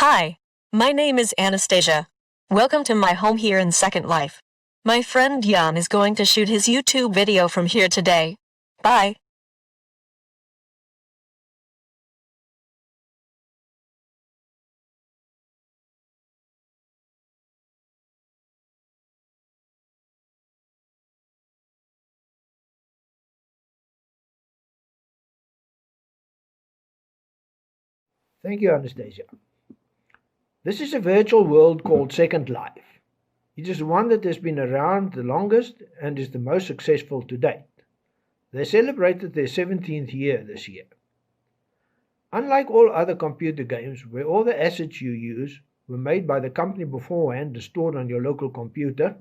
Hi, my name is Anastasia. Welcome to my home here in Second Life. My friend Jan is going to shoot his YouTube video from here today. Bye. Thank you, Anastasia. This is a virtual world called Second Life. It is the one that has been around the longest and is the most successful to date. They celebrated their 17th year this year. Unlike all other computer games where all the assets you use were made by the company beforehand and stored on your local computer,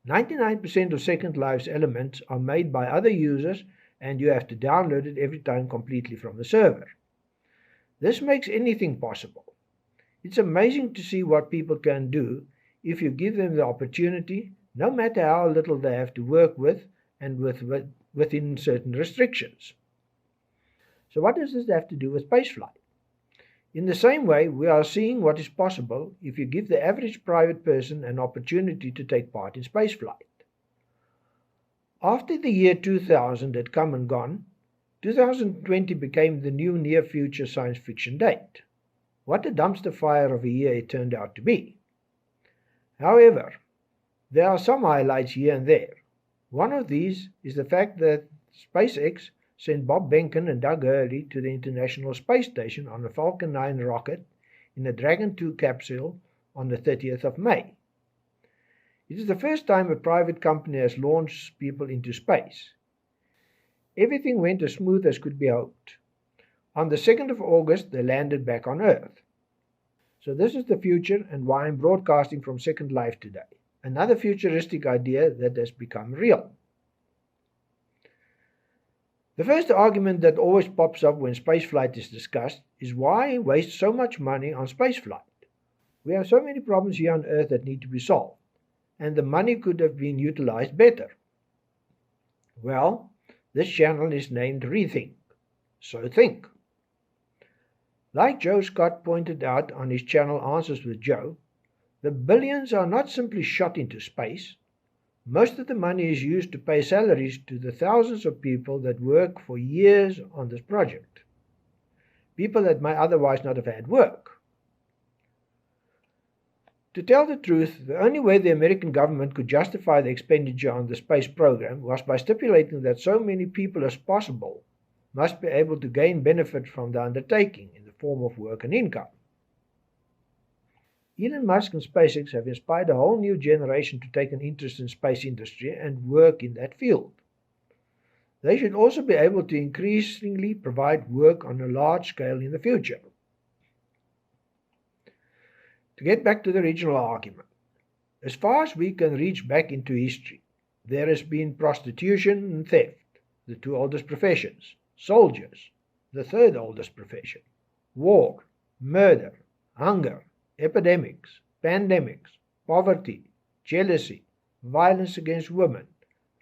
99% of Second Life's elements are made by other users and you have to download it every time completely from the server. This makes anything possible. It's amazing to see what people can do if you give them the opportunity, no matter how little they have to work with and within certain restrictions. So what does this have to do with spaceflight? In the same way, we are seeing what is possible if you give the average private person an opportunity to take part in spaceflight. After the year 2000 had come and gone, 2020 became the new near-future science fiction date. What a dumpster fire of a year it turned out to be. However, there are some highlights here and there. One of these is the fact that SpaceX sent Bob Behnken and Doug Hurley to the International Space Station on a Falcon 9 rocket in a Dragon 2 capsule on the 30th of May. It is the first time a private company has launched people into space. Everything went as smooth as could be hoped. On the 2nd of August, they landed back on Earth. So this is the future and why I'm broadcasting from Second Life today. Another futuristic idea that has become real. The first argument that always pops up when spaceflight is discussed is why waste so much money on spaceflight. We have so many problems here on Earth that need to be solved, and the money could have been utilized better. Well, this channel is named Rethink, so think. Like Joe Scott pointed out on his channel Answers with Joe, the billions are not simply shot into space. Most of the money is used to pay salaries to the thousands of people that work for years on this project. People that might otherwise not have had work. To tell the truth, the only way the American government could justify the expenditure on the space program was by stipulating that so many people as possible must be able to gain benefit from the undertaking in the form of work and income. Elon Musk and SpaceX have inspired a whole new generation to take an interest in space industry and work in that field. They should also be able to increasingly provide work on a large scale in the future. To get back to the original argument, as far as we can reach back into history, there has been prostitution and theft, the two oldest professions, soldiers, the third oldest profession, war, murder, hunger, epidemics, pandemics, poverty, jealousy, violence against women,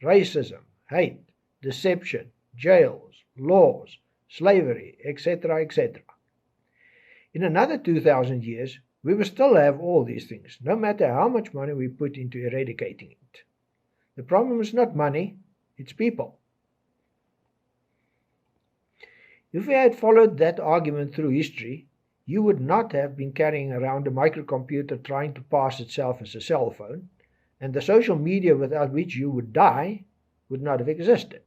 racism, hate, deception, jails, laws, slavery, etc., etc. In another 2,000 years, we will still have all these things, no matter how much money we put into eradicating it. The problem is not money, it's people. If we had followed that argument through history, you would not have been carrying around a microcomputer trying to pass itself as a cell phone, and the social media without which you would die would not have existed.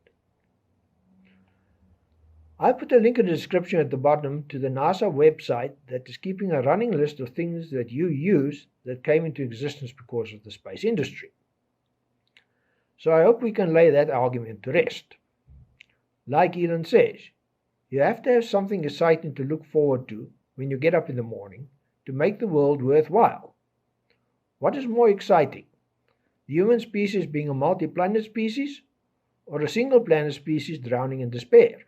I put a link in the description at the bottom to the NASA website that is keeping a running list of things that you use that came into existence because of the space industry. So I hope we can lay that argument to rest. Like Elon says, you have to have something exciting to look forward to when you get up in the morning to make the world worthwhile. What is more exciting? The human species being a multi-planet species, or a single planet species drowning in despair?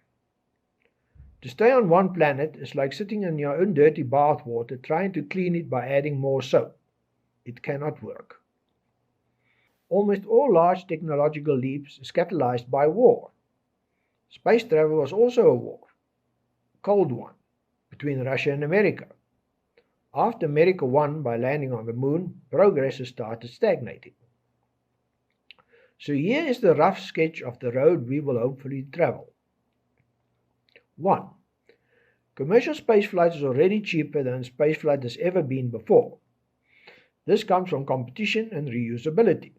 To stay on one planet is like sitting in your own dirty bath water trying to clean it by adding more soap. It cannot work. Almost all large technological leaps is catalyzed by war. Space travel was also a war, a cold one, between Russia and America. After America won by landing on the moon, progress has started stagnating. So here is the rough sketch of the road we will hopefully travel. 1. Commercial spaceflight is already cheaper than spaceflight has ever been before. This comes from competition and reusability.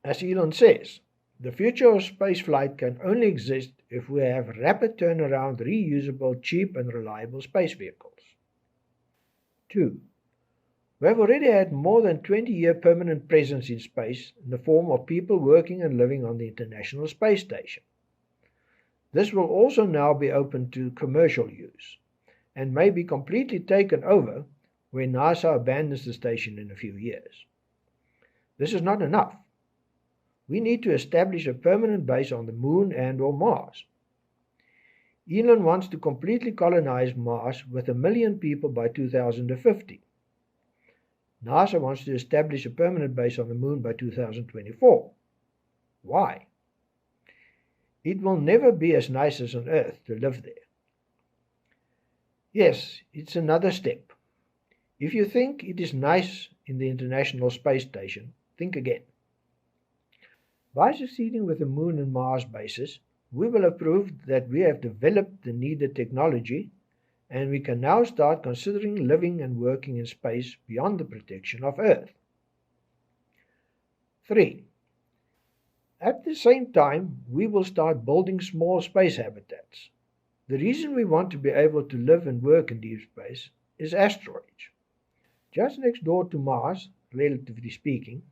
As Elon says, the future of spaceflight can only exist if we have rapid turnaround, reusable, cheap and reliable space vehicles. 2. We have already had more than 20-year permanent presence in space in the form of people working and living on the International Space Station. This will also now be open to commercial use and may be completely taken over when NASA abandons the station in a few years. This is not enough. We need to establish a permanent base on the moon and/or Mars. Elon wants to completely colonize Mars with 1 million people by 2050. NASA wants to establish a permanent base on the moon by 2024. Why? It will never be as nice as on Earth to live there. Yes, it's another step. If you think it is nice in the International Space Station, think again. By succeeding with the Moon and Mars bases, we will have proved that we have developed the needed technology, and we can now start considering living and working in space beyond the protection of Earth. 3. At the same time, we will start building small space habitats. The reason we want to be able to live and work in deep space is asteroids. Just next door to Mars, relatively speaking,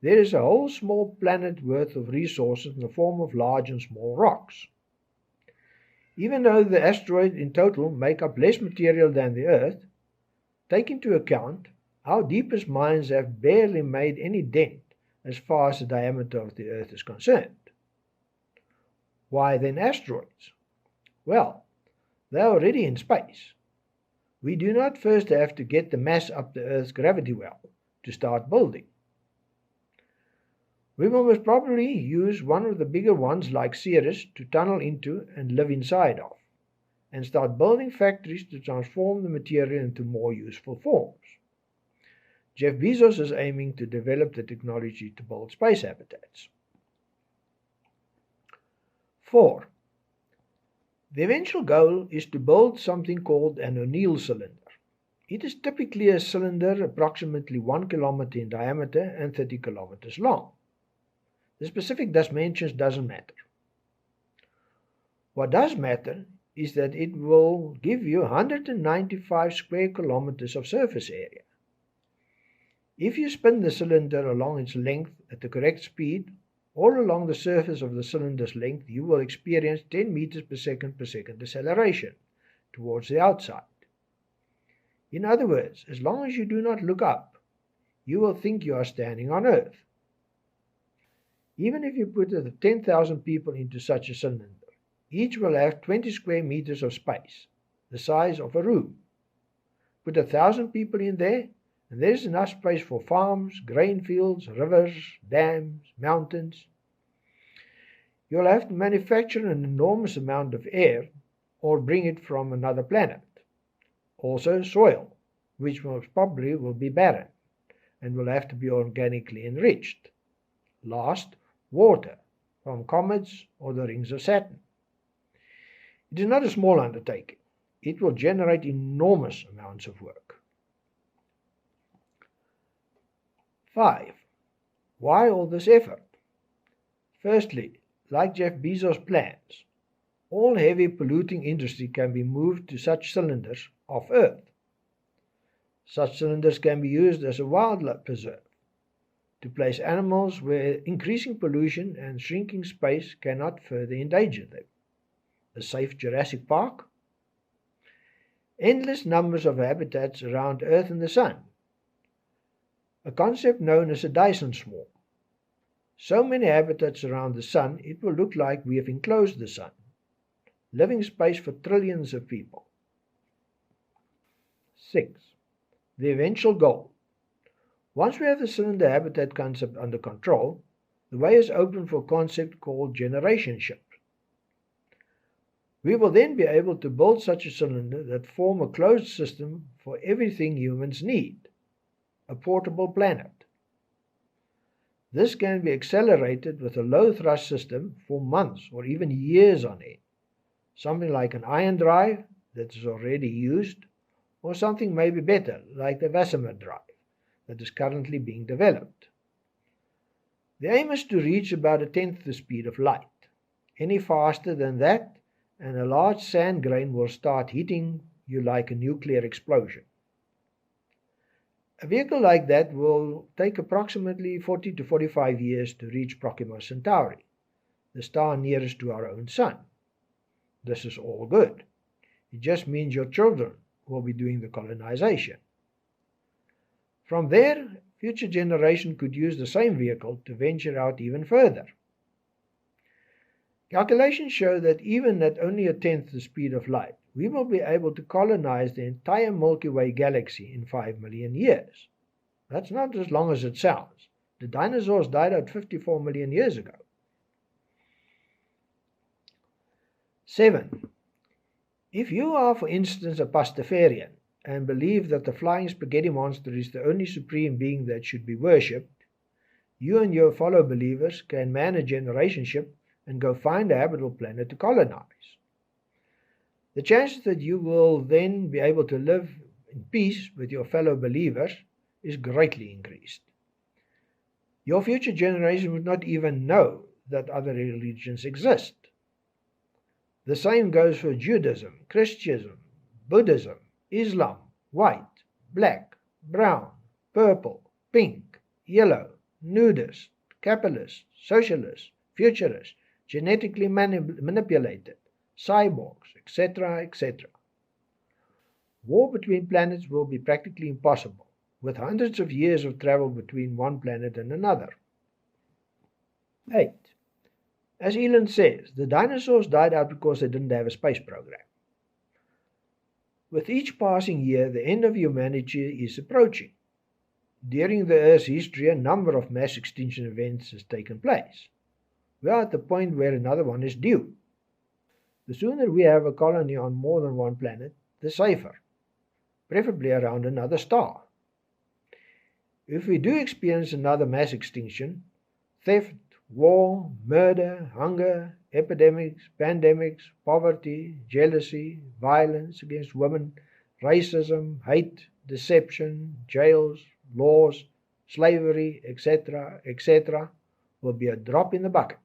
there is a whole small planet worth of resources in the form of large and small rocks. Even though the asteroids in total make up less material than the Earth, take into account our deepest mines have barely made any dent as far as the diameter of the Earth is concerned. Why then asteroids? Well, they are already in space. We do not first have to get the mass up the Earth's gravity well to start building. We will most probably use one of the bigger ones like Ceres to tunnel into and live inside of, and start building factories to transform the material into more useful forms. Jeff Bezos is aiming to develop the technology to build space habitats. 4. The eventual goal is to build something called an O'Neill cylinder. It is typically a cylinder approximately 1 kilometer in diameter and 30 kilometers long. The specific dimensions doesn't matter. What does matter is that it will give you 195 square kilometers of surface area. If you spin the cylinder along its length at the correct speed, all along the surface of the cylinder's length, you will experience 10 meters per second acceleration towards the outside. In other words, as long as you do not look up, you will think you are standing on Earth. Even if you put 10,000 people into such a cylinder, each will have 20 square meters of space, the size of a room. Put 1,000 people in there, and there is enough space for farms, grain fields, rivers, dams, mountains. You'll have to manufacture an enormous amount of air or bring it from another planet. Also soil, which most probably will be barren and will have to be organically enriched. Last, water from comets or the rings of Saturn. It is not a small undertaking. It will generate enormous amounts of work. 5. Why all this effort? Firstly, like Jeff Bezos' plans, all heavy polluting industry can be moved to such cylinders off Earth. Such cylinders can be used as a wildlife preserve, to place animals where increasing pollution and shrinking space cannot further endanger them. A safe Jurassic Park? Endless numbers of habitats around Earth and the Sun. A concept known as a Dyson swarm. So many habitats around the Sun, it will look like we have enclosed the Sun. Living space for trillions of people. 6. The eventual goal. Once we have the cylinder habitat concept under control, the way is open for a concept called generation ships. We will then be able to build such a cylinder that form a closed system for everything humans need, a portable planet. This can be accelerated with a low-thrust system for months or even years on end, something like an ion drive that is already used, or something maybe better like the Wasserman drive that is currently being developed. The aim is to reach about a tenth the speed of light. Any faster than that, and a large sand grain will start hitting you like a nuclear explosion. A vehicle like that will take approximately 40 to 45 years to reach Proxima Centauri, the star nearest to our own Sun. This is all good. It just means your children will be doing the colonization. From there, future generations could use the same vehicle to venture out even further. Calculations show that even at only a tenth the speed of light, we will be able to colonize the entire Milky Way galaxy in 5 million years. That's not as long as it sounds. The dinosaurs died out 54 million years ago. 7. If you are, for instance, a Pastafarian and believe that the flying spaghetti monster is the only supreme being that should be worshipped, you and your fellow believers can man a generation ship and go find a habitable planet to colonize. The chances that you will then be able to live in peace with your fellow believers is greatly increased. Your future generation would not even know that other religions exist. The same goes for Judaism, Christianism, Buddhism, Islam, white, black, brown, purple, pink, yellow, nudist, capitalist, socialist, futurist, genetically manipulated, cyborgs, etc., etc. War between planets will be practically impossible, with hundreds of years of travel between one planet and another. 8. As Elon says, the dinosaurs died out because they didn't have a space program. With each passing year, the end of humanity is approaching. During the Earth's history, a number of mass extinction events has taken place. We are at the point where another one is due. The sooner we have a colony on more than one planet, the safer, preferably around another star. If we do experience another mass extinction, theft, war, murder, hunger, epidemics, pandemics, poverty, jealousy, violence against women, racism, hate, deception, jails, laws, slavery, etc., etc., will be a drop in the bucket.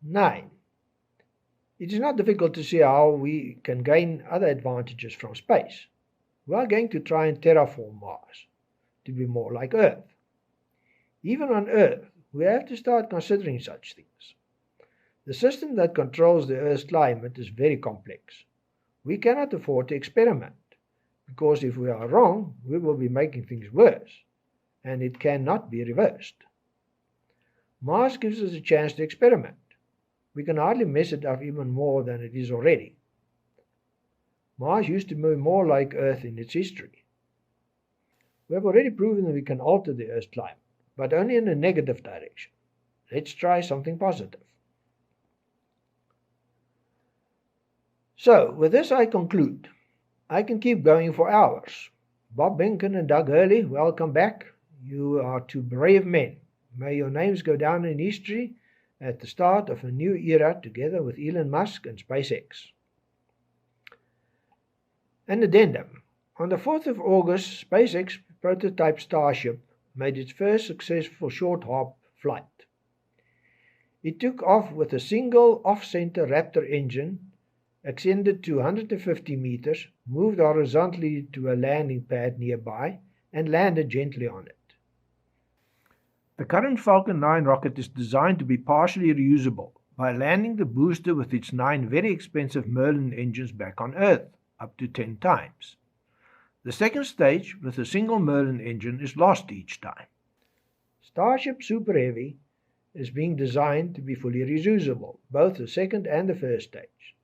9. It is not difficult to see how we can gain other advantages from space. We are going to try and terraform Mars to be more like Earth. Even on Earth, we have to start considering such things. The system that controls the Earth's climate is very complex. We cannot afford to experiment, because if we are wrong, we will be making things worse, and it cannot be reversed. Mars gives us a chance to experiment. We can hardly mess it up even more than it is already. Mars used to be more like Earth in its history. We have already proven that we can alter the Earth's climate, but only in a negative direction. Let's try something positive. So, with this I conclude. I can keep going for hours. Bob Benken and Doug Hurley, welcome back. You are two brave men. May your names go down in history at the start of a new era together with Elon Musk and SpaceX. An addendum. On the 4th of August, SpaceX prototype Starship made its first successful short-hop flight. It took off with a single off-center Raptor engine, extended to 150 meters, moved horizontally to a landing pad nearby, and landed gently on it. The current Falcon 9 rocket is designed to be partially reusable by landing the booster with its 9 very expensive Merlin engines back on Earth, up to 10 times. The second stage, with a single Merlin engine, is lost each time. Starship Super Heavy is being designed to be fully reusable, both the second and the first stage.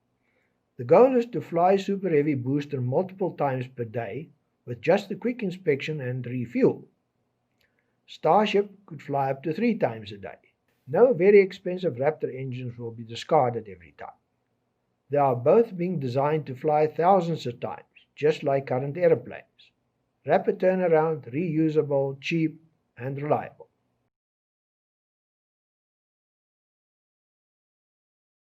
The goal is to fly Super Heavy booster multiple times per day with just a quick inspection and refuel. Starship could fly up to 3 times a day. No very expensive Raptor engines will be discarded every time. They are both being designed to fly thousands of times, just like current aeroplanes. Rapid turnaround, reusable, cheap, and reliable.